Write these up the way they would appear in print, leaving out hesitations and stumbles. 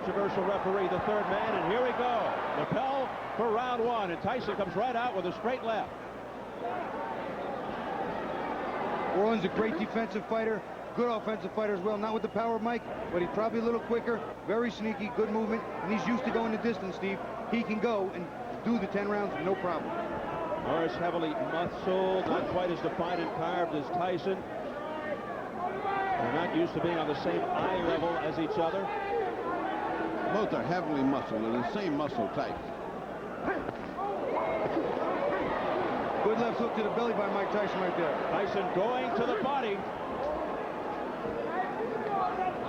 controversial referee, the third man, and here we go. The bell for round one, and Tyson comes right out with a straight left. Orlin's a great defensive fighter, good offensive fighter as well. Not with the power of Mike, but he's probably a little quicker, very sneaky, good movement, and he's used to going the distance, Steve. He can go and do the 10 rounds, no problem. Norris heavily muscled, not quite as defined and carved as Tyson. They're not used to being on the same eye level as each other. Both are heavily muscled and the same muscle type. Good left hook to the belly by Mike Tyson right there. Tyson going to the body.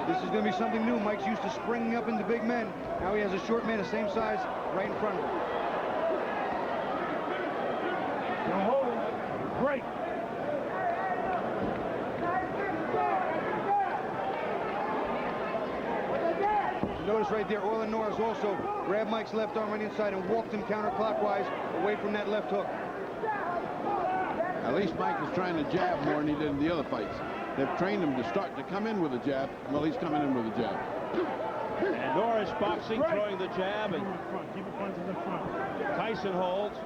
This is going to be something new. Mike's used to springing up into big men. Now he has a short man the same size right in front of him. Great. Notice right there, Orlin Norris also grabbed Mike's left arm on the inside and walked him counterclockwise away from that left hook. At least Mike is trying to jab more than he did in the other fights. They've trained him to start to come in with a jab. Well, he's coming in with a jab. And Norris boxing, throwing the jab, and Keep the punches in front. Tyson holds.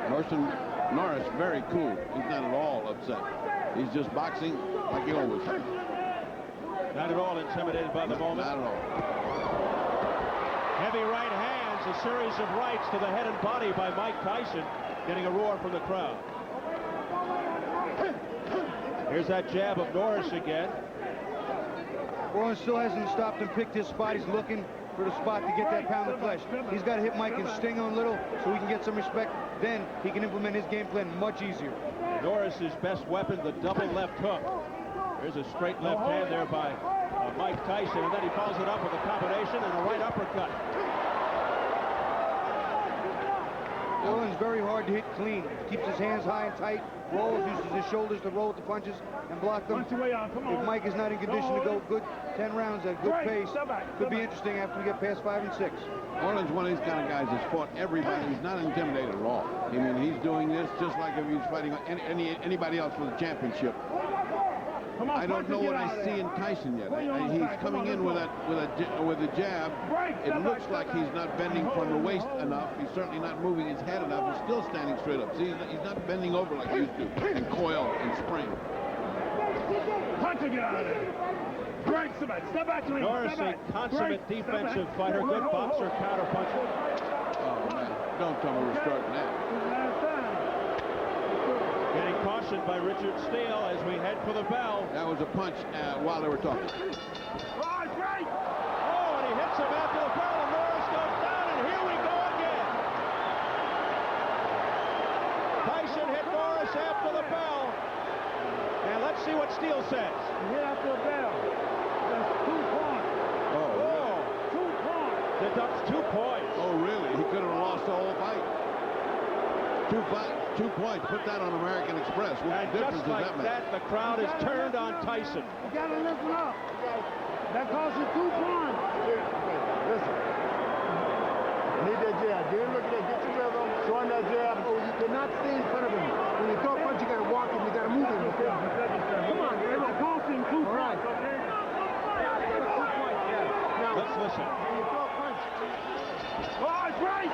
Norris very cool. He's not at all upset. He's just boxing like he always does. Not at all intimidated by the moment. Not at all. Heavy right hands, a series of rights to the head and body by Mike Tyson, getting a roar from the crowd. Here's that jab of Norris again. Orlin still hasn't stopped and picked his spot. He's looking for the spot to get that pound of flesh. He's got to hit Mike and sting on a little so he can get some respect. Then he can implement his game plan much easier. Norris's best weapon, the double left hook. There's a straight left hand there by Mike Tyson, and then he follows it up with a combination and a right uppercut. Orlin's very hard to hit clean. Keeps his hands high and tight, rolls, uses his shoulders to roll with the punches and block them. If Mike is not in condition to go good 10 rounds at good pace, could be interesting after we get past 5 and 6. Orlin's one of these kind of guys that's fought everybody. He's not intimidated at all. I mean, he's doing this just like if he's fighting anybody else for the championship. I don't know what I see in Tyson yet. He's coming in with a jab. It looks like he's not bending from the waist enough. He's certainly not moving his head enough. He's still standing straight up. See, he's not bending over like he used to and coil and spring. Punch to get out of there. Great, step back to me. Norris, a consummate defensive fighter, good boxer, counter puncher. Oh man, don't tell me we're starting that. Getting cautioned by Richard Steele as we head for the bell. That was a punch while they were talking. Oh, and he hits him after the bell, and Norris goes down, and here we go again. Tyson hit Norris after the bell. And let's see what Steele says. Hit after the bell. That's 2 points. Oh, really? 2 points. Deducts 2 points. Oh, really? He could have lost the whole fight. 2 points. Put that on American Express. What And difference just does like that make? that, the crowd is turned on Tyson. You got to listen up. That costs you 2 points. Listen. You need that jab. Get him looking at get your rhythm. Show him that jab. Oh, you cannot stay in front of him. When you throw a punch, you got to walk him. You got to move him. Come on, man. That costs him 2 points. Now, Let's listen. when you throw a punch. Oh, it's right.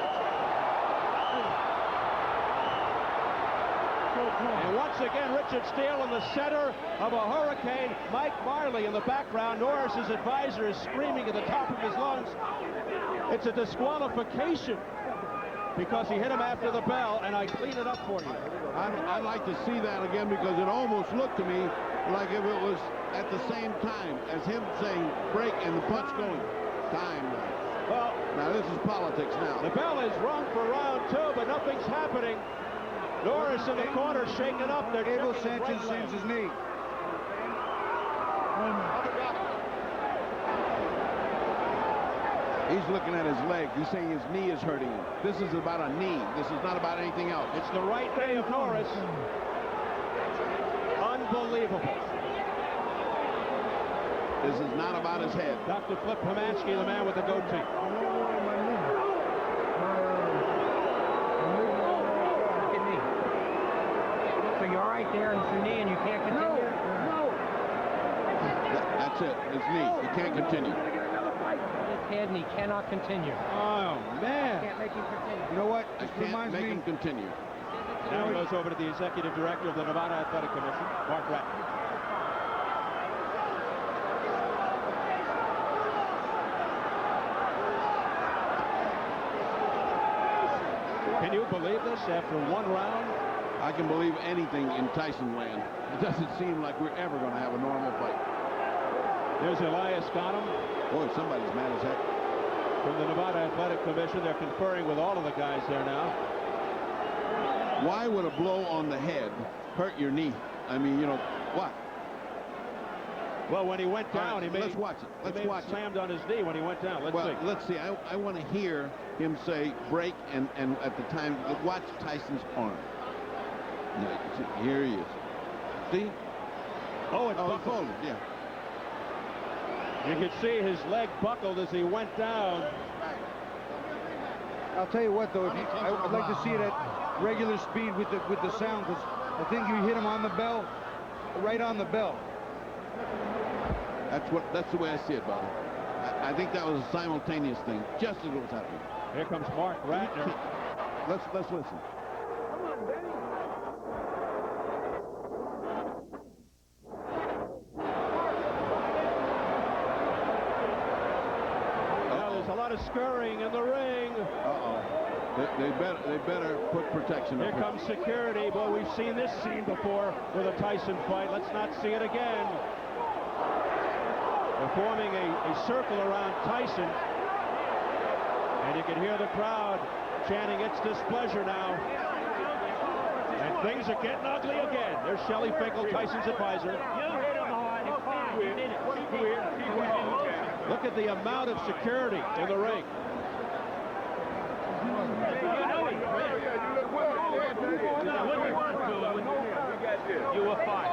And once again, Richard Steele in the center of a hurricane. Mike Marley in the background. Norris's advisor is screaming at the top of his lungs. It's a disqualification because he hit him after the bell, and I clean it up for you. I'd like to see that again because it almost looked to me like if it was at the same time as him saying break and the punch going. Time. Well, Now this is politics now. the bell is rung for round 2, but nothing's happening. Norris in the corner shaking up. They're Abel tipping Sanchez right saves his knee. He's looking at his leg. He's saying his knee is hurting him. This is about a knee. This is not about anything else. It's the right knee of Norris. Unbelievable. This is not about his head. Dr. Flip Pomansky, the man with the goatee. So you're right there in your knee and you can't continue? That's That's it. His knee. He can't continue. His head and he cannot continue. Oh, man. Can't make him continue. You know what? I This can't reminds make me. him continue. Now he goes over to the executive director of the Nevada Athletic Commission, Mark Ratner. Can you believe this after one round? I can believe anything in Tyson land. It doesn't seem like we're ever going to have a normal fight. There's Elias Ghanem Boy, somebody's mad as heck. from the Nevada Athletic Commission. They're conferring with all of the guys there now. Why would a blow on the head hurt your knee? I mean, you know, what? Well, when he went All down, right, he made let's watch it. Let's he watch it. slammed on his knee when he went down. Let's Well, see. let's see. I want to hear him say break, and at the time, watch Tyson's arm. Now, here he is. See? Oh, it's Oh, he buckled. folded, yeah. You could see his leg buckled as he went down. I'll tell you what, though, I'd like to see it at regular speed with the sound, because I think you hit him on the bell, right on the bell. That's the way I see it, Bobby. I think that was a simultaneous thing, just as it was happening. Here comes Mark Ratner. Let's listen. Now there's a lot of scurrying in the ring. Uh-oh. They better put protection up Here comes security. Boy, we've seen this scene before with a Tyson fight. Let's not see it again. They're forming a circle around Tyson. And you can hear the crowd chanting its displeasure now. And things are getting ugly again. There's Shelley Finkel, Tyson's advisor. Look at the amount of security in the ring. You were fine.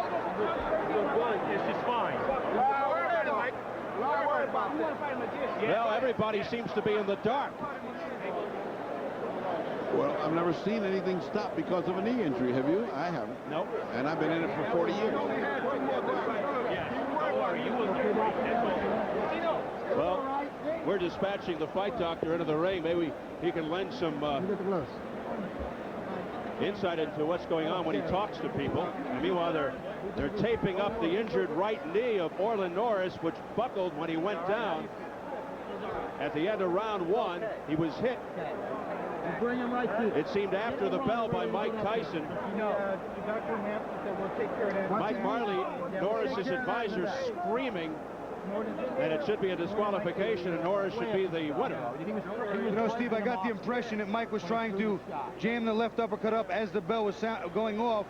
This is fine. Well, everybody seems to be in the dark. Well, I've never seen anything stop because of a knee injury. Have you? I haven't. Nope. And I've been in it for 40 years. Well, we're dispatching the fight doctor into the ring. Maybe he can lend some insight into what's going on when he talks to people. And meanwhile, they're taping up the injured right knee of Orlin Norris, which buckled when he went down. At the end of round one, he was hit. It seemed after the bell by Mike Tyson. Mike Marley, Norris's advisor, screaming that it should be a disqualification and Norris should be the winner. You know, Steve, I got the impression that Mike was trying to jam the left uppercut up as the bell was going off.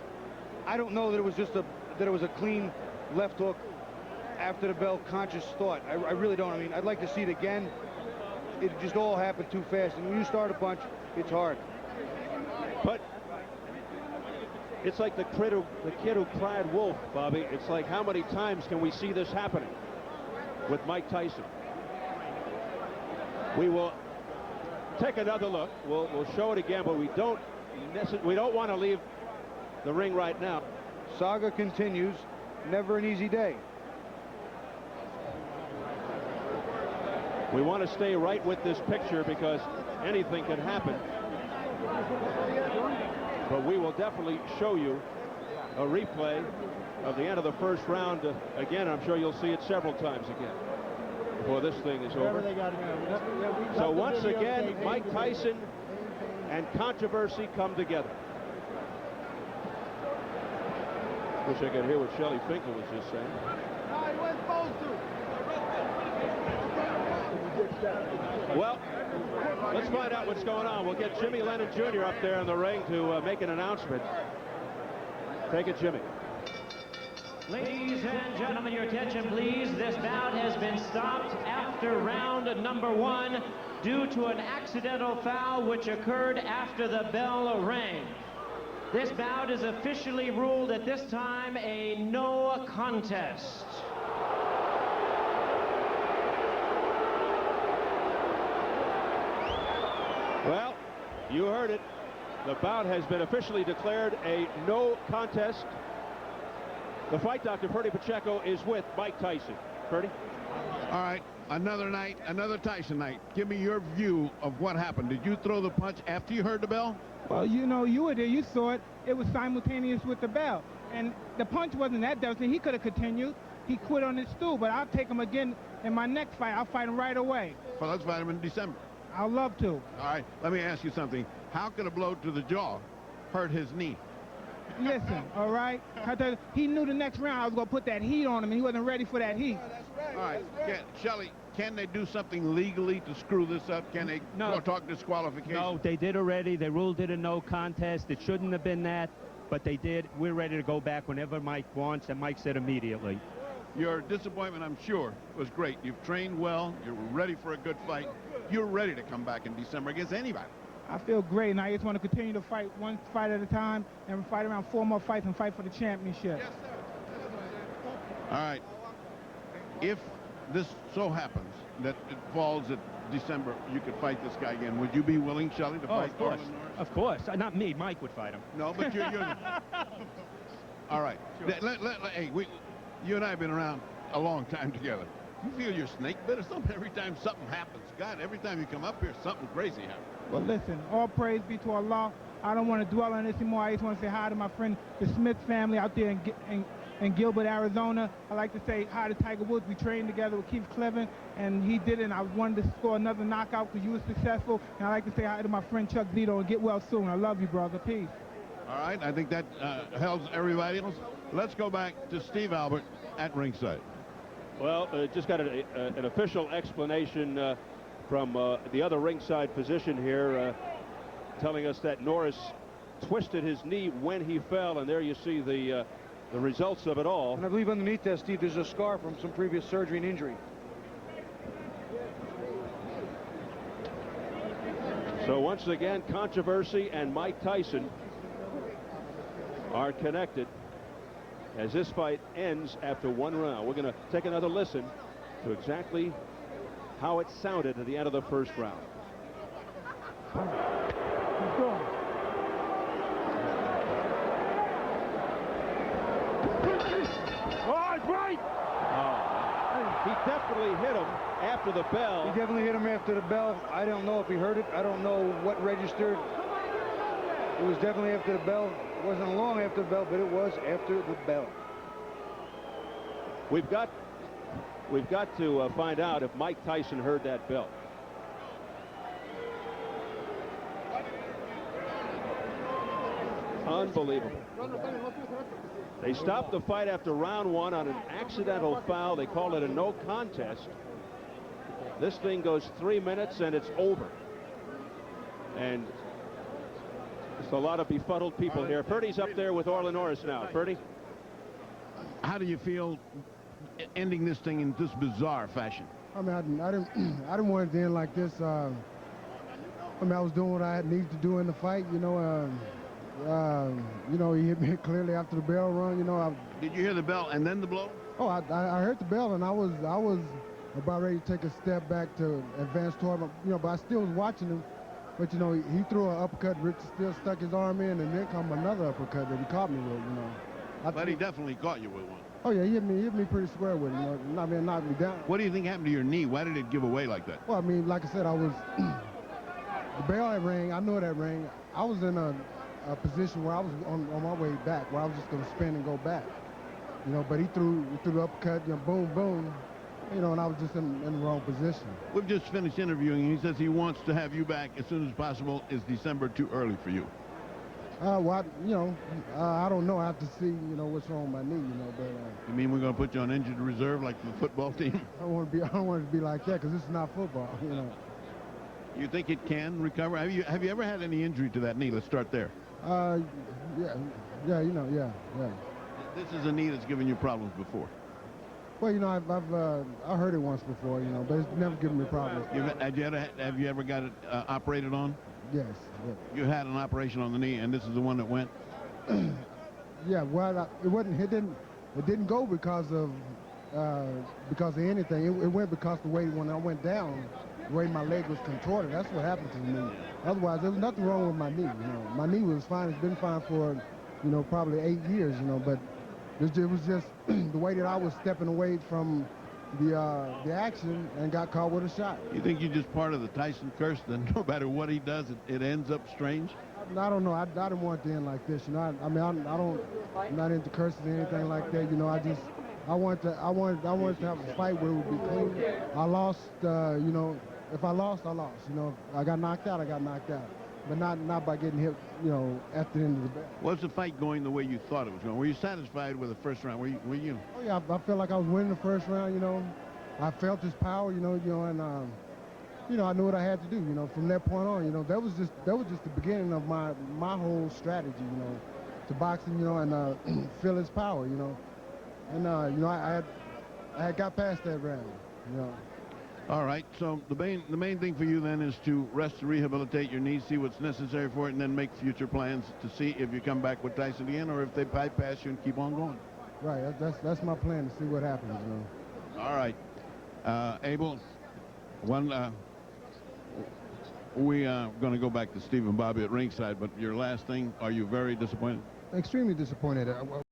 I don't know that it was just that it was a clean left hook after the bell conscious thought. I really don't. I mean, I'd like to see it again. It just all happened too fast. And when you start a punch, it's hard. But it's like the kid who cried wolf, Bobby. It's like, how many times can we see this happening with Mike Tyson? We will take another look. We'll show it again, but we don't want to leave the ring right now. Saga continues. Never an easy day. We want to stay right with this picture because anything can happen. But we will definitely show you a replay of the end of the first round. Again, I'm sure you'll see it several times again before this thing is over. So once again, Mike Tyson and controversy come together. Wish I could hear what Shelley Finkel was just saying. Well, let's find out what's going on. We'll get Jimmy Lennon Jr. up there in the ring to make an announcement. Take it, Jimmy. Ladies and gentlemen, your attention, please. This bout has been stopped after round number one due to an accidental foul which occurred after the bell rang. This bout is officially ruled at this time a no contest. Well, you heard it. The bout has been officially declared a no contest. The fight doctor, Ferdy Pacheco, is with Mike Tyson. Purdy? All right, another night, another Tyson night. Give me your view of what happened. Did you throw the punch after you heard the bell? Well, you know, you were there. You saw it. It was simultaneous with the bell. And the punch wasn't that devastating. He could have continued. He quit on his stool, but I'll take him again in my next fight. I'll fight him right away. Well, let's fight him in December. I'd love to. All right, let me ask you something. How could a blow to the jaw hurt his knee? Listen, all right? He knew the next round I was going to put that heat on him, and he wasn't ready for that heat. All right, Shelley, can they do something legally to screw this up? Can they talk disqualification? No, they did already. They ruled it a no contest. It shouldn't have been that, but they did. We're ready to go back whenever Mike wants, and Mike said immediately. Your disappointment, I'm sure, was great. You've trained well. You're ready for a good fight. You're ready to come back in December against anybody. I feel great, and I just want to continue to fight one fight at a time and fight around 4 more fights and fight for the championship. Yes, sir. All right. If this so happens that it falls at December, you could fight this guy again. Would you be willing, Shelley, to fight Orlin Norris? Of course. Not me. Mike would fight him. No, but you're all right. Sure. Hey, you and I have been around a long time together. You feel your snake bit or something every time something happens? God, every time you come up here, something crazy happens. Well, listen, all praise be to Allah. I don't want to dwell on this anymore. I just want to say hi to my friend, the Smith family out there in Gilbert, Arizona. I like to say hi to Tiger Woods. We trained together with Keith Cleveland, and he did it, and I wanted to score another knockout because you were successful. And I like to say hi to my friend Chuck Zito, and get well soon. I love you, brother. Peace. All right, I think that helps everybody else. Let's go back to Steve Albert at ringside. Well, just got an official explanation from the other ringside position here, telling us that Norris twisted his knee when he fell, and there you see the results of it all. And I believe underneath that, Steve, there's a scar from some previous surgery and injury. So once again, controversy and Mike Tyson are connected as this fight ends after 1 round. We're going to take another listen to exactly how it sounded at the end of the first round. Keep going. Oh, it's right! He definitely hit him after the bell. He definitely hit him after the bell. I don't know if he heard it. I don't know what registered. It was definitely after the bell. It wasn't long after the bell, but it was after the bell. We've got to find out if Mike Tyson heard that bell. Unbelievable. They stopped the fight after round 1 on an accidental foul. They call it a no contest. This thing goes 3 minutes and it's over. And there's a lot of befuddled people here. Purdy's up there with Orlin Norris now. Purdy? How do you feel ending this thing in this bizarre fashion? I mean, I didn't want it to end like this. I mean, I was doing what I needed to do in the fight. You know, he hit me clearly after the bell rung. You know, Did you hear the bell and then the blow? Oh, I heard the bell, and I was about ready to take a step back to advance toward him. You know, but I still was watching him. But you know, he threw an uppercut. Rich still stuck his arm in, and then come another uppercut that he caught me with. You know. But he definitely caught you with one. Oh yeah, he hit me pretty square with it. You know, I mean, knocked me down. What do you think happened to your knee? Why did it give away like that? Well, I mean, like I said, I was the bell had rang. I knew that rang. I was in a position where I was on my way back, where I was just going to spin and go back. You know, but he threw the uppercut, you know, boom, boom. You know, and I was just in the wrong position. We've just finished interviewing. He says he wants to have you back as soon as possible. Is December too early for you? Well, you know, I don't know. I have to see, you know, what's wrong with my knee, you know. But you mean we're going to put you on injured reserve like the football team? I don't want it to be like that because this is not football, you know. You think it can recover? Have you ever had any injury to that knee? Let's start there. Yeah, you know, yeah. This is a knee that's given you problems before. Well, you know, I heard it once before, you know, but it's never given me problems. Have you ever got it operated on? Yes. You had an operation on the knee, and this is the one that went. Yeah. Well, it didn't go because of anything. It went because the way when I went down, the way my leg was contorted. That's what happened to me. Otherwise, there was nothing wrong with my knee. You know, my knee was fine. It's been fine for, you know, probably 8 years. You know, but it was just the way that I was stepping away from the action and got caught with a shot. You think you're just part of the Tyson curse? Then no matter what he does, it ends up strange. I don't know. I didn't want it to end like this. You know, I'm not into curses or anything like that. You know, I wanted to have a fight where it would be clean. I lost. You know, if I lost, I lost. You know, if I got knocked out, I got knocked out. But not by getting hit, you know, at the end of the bell. Was the fight going the way you thought it was going? Were you satisfied with the first round? Were you? Oh yeah, I felt like I was winning the first round. You know, I felt his power. You know, and you know, I knew what I had to do. You know, from that point on, you know, that was just the beginning of my whole strategy. You know, to boxing. You know, and feel his power. You know, and you know, I had got past that round. You know. All right, so the main thing for you then is to rest and rehabilitate your knees, see what's necessary for it, and then make future plans to see if you come back with Tyson again or if they bypass you and keep on going. Right, that's my plan, to see what happens, you know. All right, Abel, we are going to go back to Steve and Bobby at ringside, but your last thing, are you very disappointed? Extremely disappointed.